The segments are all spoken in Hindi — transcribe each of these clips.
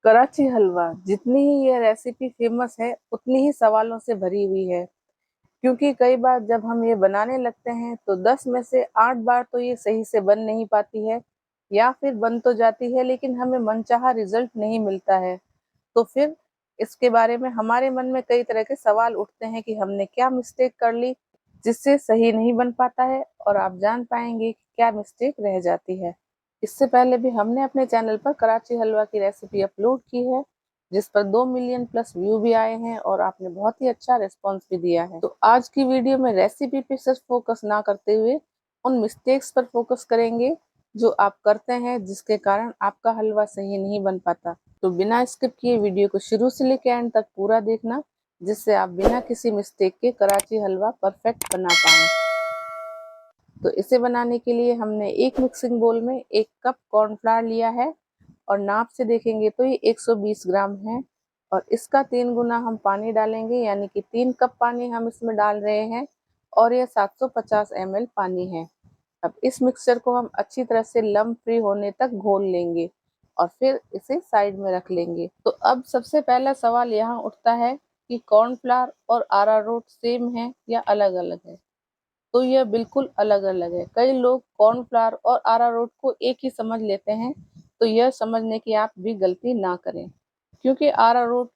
कराची हलवा जितनी ही ये रेसिपी फेमस है उतनी ही सवालों से भरी हुई है। क्योंकि कई बार जब हम ये बनाने लगते हैं तो 10 में से 8 बार तो ये सही से बन नहीं पाती है या फिर बन तो जाती है लेकिन हमें मनचाहा रिजल्ट नहीं मिलता है। तो फिर इसके बारे में हमारे मन में कई तरह के सवाल उठते हैं कि हमने क्या मिस्टेक कर ली जिससे सही नहीं बन पाता है, और आप जान पाएंगे कि क्या मिस्टेक रह जाती है। इससे पहले भी हमने अपने चैनल पर कराची हलवा की रेसिपी अपलोड की है जिस पर 2 मिलियन प्लस व्यू भी आए हैं और आपने बहुत ही अच्छा रिस्पॉन्स भी दिया है। तो आज की वीडियो में रेसिपी पे सिर्फ फोकस ना करते हुए उन मिस्टेक्स पर फोकस करेंगे जो आप करते हैं जिसके कारण आपका हलवा सही नहीं बन पाता। तो बिना स्किप किए वीडियो को शुरू से लेकर एंड तक पूरा देखना, जिससे आप बिना किसी मिस्टेक के कराची हलवा परफेक्ट बना पाएं। तो इसे बनाने के लिए हमने एक मिक्सिंग बोल में 1 कप कॉर्नफ्लावर लिया है और नाप से देखेंगे तो ये 120 ग्राम है, और इसका 3 गुना हम पानी डालेंगे, यानी कि 3 कप पानी हम इसमें डाल रहे हैं और ये 750 ml पानी है। अब इस मिक्सचर को हम अच्छी तरह से लम्प फ्री होने तक घोल लेंगे और फिर इसे साइड में रख लेंगे। तो अब सबसे पहला सवाल यहाँ उठता है कि कॉर्नफ्लावर और अरारोट सेम है या अलग अलग है। तो यह बिल्कुल अलग अलग है। कई लोग कॉर्नफ्लावर और अरारोट को एक ही समझ लेते हैं, तो यह समझने की आप भी गलती ना करें, क्योंकि अरारोट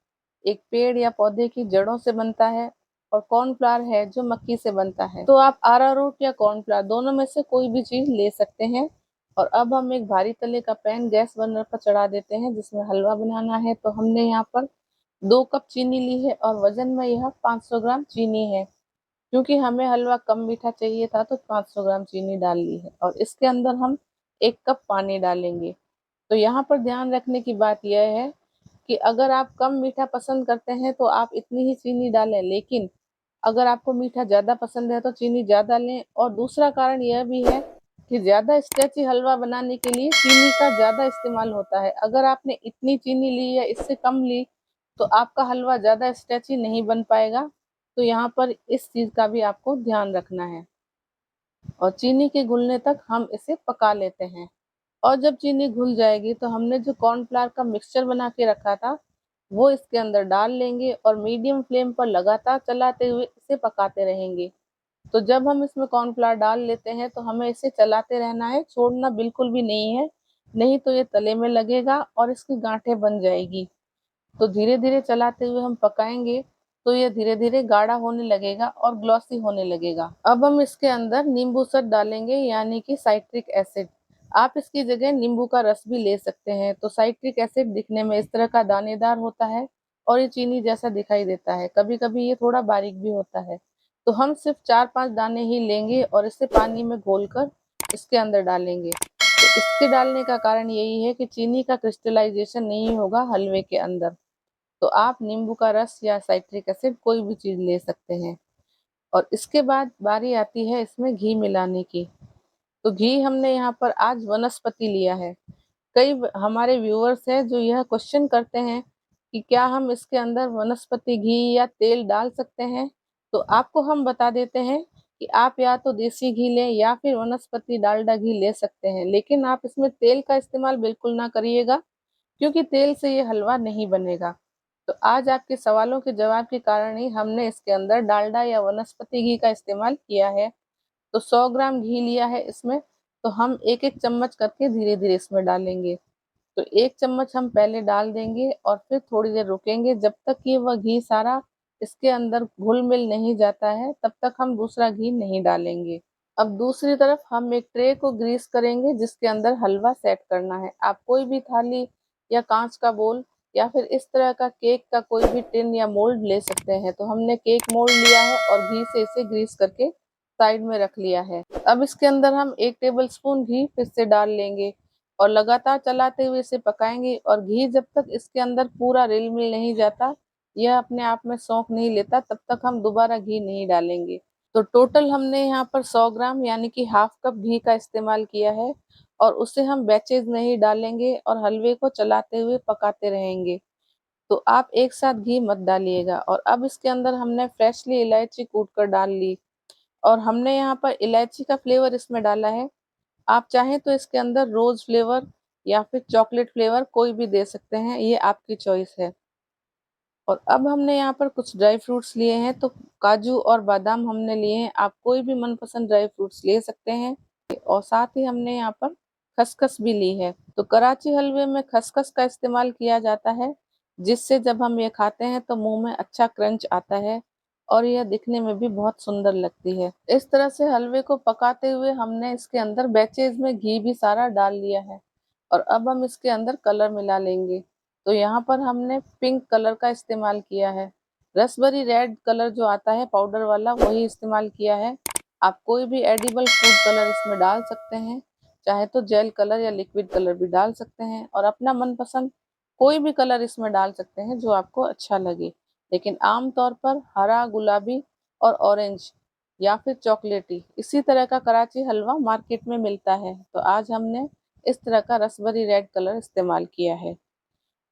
एक पेड़ या पौधे की जड़ों से बनता है और कॉर्नफ्लावर है जो मक्की से बनता है। तो आप अरारोट या कॉर्नफ्लावर दोनों में से कोई भी चीज ले सकते हैं। और अब हम एक भारी तले का पैन गैस बर्नर पर चढ़ा देते हैं जिसमें हलवा बनाना है। तो हमने यहाँ पर 2 कप चीनी ली है और वजन में यह 500 ग्राम चीनी है। क्योंकि हमें हलवा कम मीठा चाहिए था तो 500 ग्राम चीनी डाल ली है और इसके अंदर हम 1 कप पानी डालेंगे। तो यहाँ पर ध्यान रखने की बात यह है कि अगर आप कम मीठा पसंद करते हैं तो आप इतनी ही चीनी डालें, लेकिन अगर आपको मीठा ज़्यादा पसंद है तो चीनी ज़्यादा लें। और दूसरा कारण यह भी है कि ज़्यादा स्ट्रेची हलवा बनाने के लिए चीनी का ज़्यादा इस्तेमाल होता है। अगर आपने इतनी चीनी ली या इससे कम ली तो आपका हलवा ज़्यादा स्ट्रेची नहीं बन पाएगा। तो यहाँ पर इस चीज़ का भी आपको ध्यान रखना है। और चीनी के घुलने तक हम इसे पका लेते हैं। और जब चीनी घुल जाएगी तो हमने जो कॉर्नफ्लावर का मिक्सचर बना के रखा था वो इसके अंदर डाल लेंगे और मीडियम फ्लेम पर लगातार चलाते हुए इसे पकाते रहेंगे। तो जब हम इसमें कॉर्नफ्लावर डाल लेते हैं तो हमें इसे चलाते रहना है, छोड़ना बिल्कुल भी नहीं है, नहीं तो ये तले में लगेगा और इसकी गांठें बन जाएगी। तो धीरे धीरे चलाते हुए हम पकाएंगे तो ये धीरे धीरे गाढ़ा होने लगेगा और ग्लॉसी होने लगेगा। अब हम इसके अंदर नींबू सर डालेंगे, यानी कि साइट्रिक एसिड। आप इसकी जगह नींबू का रस भी ले सकते हैं। तो साइट्रिक एसिड दिखने में इस तरह का दानेदार होता है और ये चीनी जैसा दिखाई देता है, कभी कभी ये थोड़ा बारीक भी होता है। तो हम सिर्फ 4-5 दाने ही लेंगे और इसे पानी में घोलकर इसके अंदर डालेंगे। तो इसके डालने का कारण यही है कि चीनी का क्रिस्टलाइजेशन नहीं होगा हलवे के अंदर। तो आप नींबू का रस या साइट्रिक एसिड कोई भी चीज ले सकते हैं। और इसके बाद बारी आती है इसमें घी मिलाने की। तो घी हमने यहाँ पर आज वनस्पति लिया है। कई हमारे व्यूअर्स हैं जो यह क्वेश्चन करते हैं कि क्या हम इसके अंदर वनस्पति घी या तेल डाल सकते हैं। तो आपको हम बता देते हैं कि आप या तो देसी घी लें या फिर वनस्पति डालडा घी ले सकते हैं, लेकिन आप इसमें तेल का इस्तेमाल बिल्कुल ना करिएगा, क्योंकि तेल से ये हलवा नहीं बनेगा। तो आज आपके सवालों के जवाब के कारण ही हमने इसके अंदर डालडा या वनस्पति घी का इस्तेमाल किया है। तो 100 ग्राम घी लिया है इसमें, तो हम एक एक चम्मच करके धीरे धीरे इसमें डालेंगे। तो 1 चम्मच हम पहले डाल देंगे और फिर थोड़ी देर रुकेंगे जब तक कि वह घी सारा इसके अंदर घुल मिल नहीं जाता है, तब तक हम दूसरा घी नहीं डालेंगे। अब दूसरी तरफ हम एक ट्रे को ग्रीस करेंगे जिसके अंदर हलवा सेट करना है। आप कोई भी थाली या कांच का बोल या फिर इस तरह का केक का कोई भी टिन या मोल्ड ले सकते हैं। तो हमने केक मोल्ड लिया है और घी से इसे ग्रीस करके साइड में रख लिया है। अब इसके अंदर हम 1 टेबल स्पून घी फिर से डाल लेंगे और लगातार चलाते हुए इसे पकाएंगे। और घी जब तक इसके अंदर पूरा रिल मिल नहीं जाता, यह अपने आप में सौंफ नहीं लेता, तब तक हम दोबारा घी नहीं डालेंगे। तो टोटल हमने यहाँ पर 100 ग्राम यानी कि हाफ कप घी का इस्तेमाल किया है और उसे हम बैचेज में ही डालेंगे और हलवे को चलाते हुए पकाते रहेंगे। तो आप एक साथ घी मत डालिएगा। और अब इसके अंदर हमने फ्रेशली इलायची कूट कर डाल ली और हमने यहाँ पर इलायची का फ्लेवर इसमें डाला है। आप चाहें तो इसके अंदर रोज फ्लेवर या फिर चॉकलेट फ्लेवर कोई भी दे सकते हैं, ये आपकी चॉइस है। और अब हमने यहाँ पर कुछ ड्राई फ्रूट्स लिए हैं, तो काजू और बादाम हमने लिए हैं। आप कोई भी मनपसंद ड्राई फ्रूट्स ले सकते हैं। और साथ ही हमने यहाँ पर खसखस भी ली है। तो कराची हलवे में खसखस का इस्तेमाल किया जाता है, जिससे जब हम ये खाते हैं तो मुंह में अच्छा क्रंच आता है और यह दिखने में भी बहुत सुंदर लगती है। इस तरह से हलवे को पकाते हुए हमने इसके अंदर बैचेज में घी भी सारा डाल लिया है। और अब हम इसके अंदर कलर मिला लेंगे। तो यहाँ पर हमने पिंक कलर का इस्तेमाल किया है। रसबेरी रेड कलर जो आता है पाउडर वाला, वही इस्तेमाल किया है। आप कोई भी एडिबल फूड कलर इसमें डाल सकते हैं, चाहे तो जेल कलर या लिक्विड कलर भी डाल सकते हैं, और अपना मनपसंद कोई भी कलर इसमें डाल सकते हैं जो आपको अच्छा लगे। लेकिन आमतौर पर हरा, गुलाबी और ऑरेंज या फिर चॉकलेटी इसी तरह का कराची हलवा मार्केट में मिलता है। तो आज हमने इस तरह का रसबेरी रेड कलर इस्तेमाल किया है।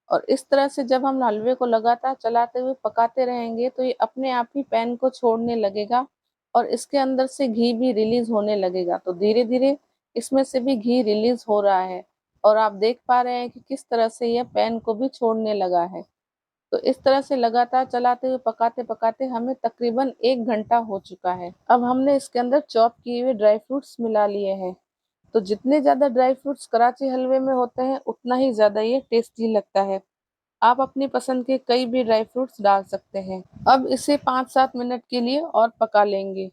और इस तरह से जब हम हलवे को लगातार चलाते हुए पकाते रहेंगे तो ये अपने आप ही पैन को छोड़ने लगेगा और इसके अंदर से घी भी रिलीज होने लगेगा। तो धीरे धीरे इसमें से भी घी रिलीज हो रहा है और आप देख पा रहे हैं कि किस तरह से यह पैन को भी छोड़ने लगा है। तो इस तरह से लगातार चलाते हुए पकाते पकाते हमें तकरीबन 1 घंटा हो चुका है। अब हमने इसके अंदर चॉप किए हुए ड्राई फ्रूट्स मिला लिए हैं। तो जितने ज्यादा ड्राई फ्रूट्स कराची हलवे में होते हैं उतना ही ज्यादा ये टेस्टी लगता है। आप अपनी पसंद के कई भी ड्राई फ्रूट्स डाल सकते हैं। अब इसे 5-7 मिनट के लिए और पका लेंगे।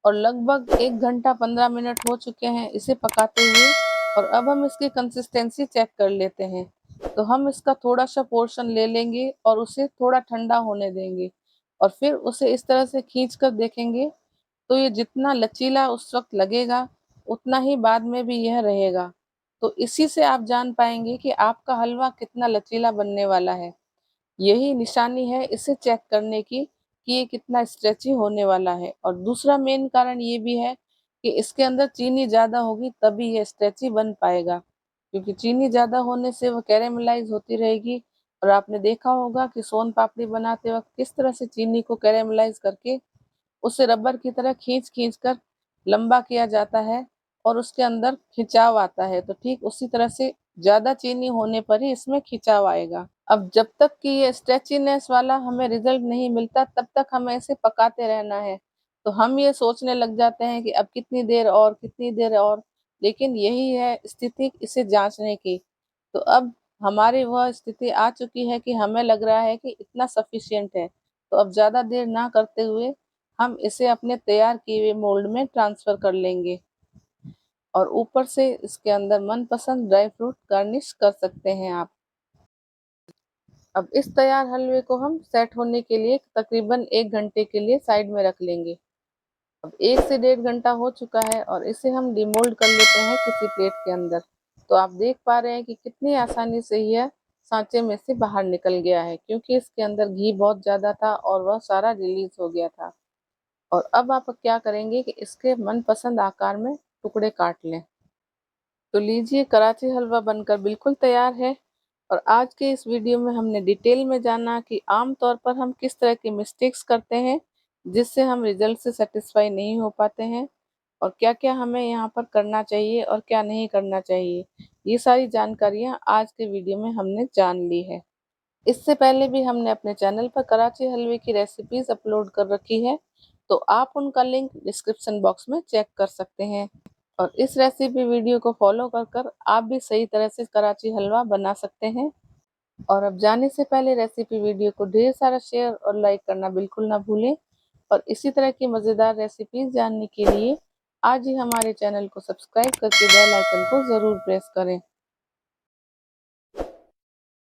और लगभग 1 घंटा 15 मिनट हो चुके हैं इसे पकाते हुए। और अब हम इसकी कंसिस्टेंसी चेक कर लेते हैं। तो हम इसका थोड़ा सा पोर्शन ले लेंगे और उसे थोड़ा ठंडा होने देंगे और फिर उसे इस तरह से खींच कर देखेंगे। तो ये जितना लचीला उस वक्त लगेगा उतना ही बाद में भी यह रहेगा। तो इसी से आप जान पाएंगे कि आपका हलवा कितना लचीला बनने वाला है। यही निशानी है इसे चेक करने की कि ये कितना स्ट्रेची होने वाला है। और दूसरा मेन कारण ये भी है कि इसके अंदर चीनी ज़्यादा होगी तभी ये स्ट्रेची बन पाएगा, क्योंकि चीनी ज़्यादा होने से वो कैरेमलाइज होती रहेगी। और आपने देखा होगा कि सोन पापड़ी बनाते वक्त किस तरह से चीनी को कैरेमलाइज करके उसे रबर की तरह खींच खींच कर लंबा किया जाता है और उसके अंदर खिंचाव आता है। तो ठीक उसी तरह से ज्यादा चीनी होने पर ही इसमें खिंचाव आएगा। अब जब तक कि ये स्ट्रेचीनेस वाला हमें रिजल्ट नहीं मिलता तब तक हमें इसे पकाते रहना है। तो हम ये सोचने लग जाते हैं कि अब कितनी देर और, कितनी देर और, लेकिन यही है स्थिति इसे जांचने की। तो अब हमारी वह स्थिति आ चुकी है कि हमें लग रहा है कि इतना सफिशिएंट है। तो अब ज्यादा देर ना करते हुए हम इसे अपने तैयार किए हुए मोल्ड में ट्रांसफर कर लेंगे और ऊपर से इसके अंदर मनपसंद ड्राई फ्रूट गार्निश कर सकते हैं आप। अब इस तैयार हलवे को हम सेट होने के लिए तकरीबन 1 घंटे के लिए साइड में रख लेंगे। अब 1 से 1.5 घंटा हो चुका है और इसे हम डिमोल्ड कर लेते हैं किसी प्लेट के अंदर। तो आप देख पा रहे हैं कि कितनी आसानी से यह सांचे में से बाहर निकल गया है, क्योंकि इसके अंदर घी बहुत ज़्यादा था और वह सारा रिलीज हो गया था। और अब आप क्या करेंगे कि इसके मनपसंद आकार में टुकड़े काट लें। तो लीजिए, कराची हलवा बनकर बिल्कुल तैयार है। और आज के इस वीडियो में हमने डिटेल में जाना कि आम तौर पर हम किस तरह की मिस्टेक्स करते हैं जिससे हम रिजल्ट से सेटिस्फाई नहीं हो पाते हैं, और क्या क्या हमें यहाँ पर करना चाहिए और क्या नहीं करना चाहिए। ये सारी जानकारियाँ आज के वीडियो में हमने जान ली है। इससे पहले भी हमने अपने चैनल पर कराची हलवे की रेसिपीज अपलोड कर रखी है, तो आप उनका लिंक डिस्क्रिप्शन बॉक्स में चेक कर सकते हैं। और इस रेसिपी वीडियो को फॉलो कर कर आप भी सही तरह से कराची हलवा बना सकते हैं। और अब जाने से पहले रेसिपी वीडियो को ढेर सारा शेयर और लाइक करना बिल्कुल ना भूलें। और इसी तरह की मज़ेदार रेसिपीज जानने के लिए आज ही हमारे चैनल को सब्सक्राइब करके बेल आइकन को ज़रूर प्रेस करें।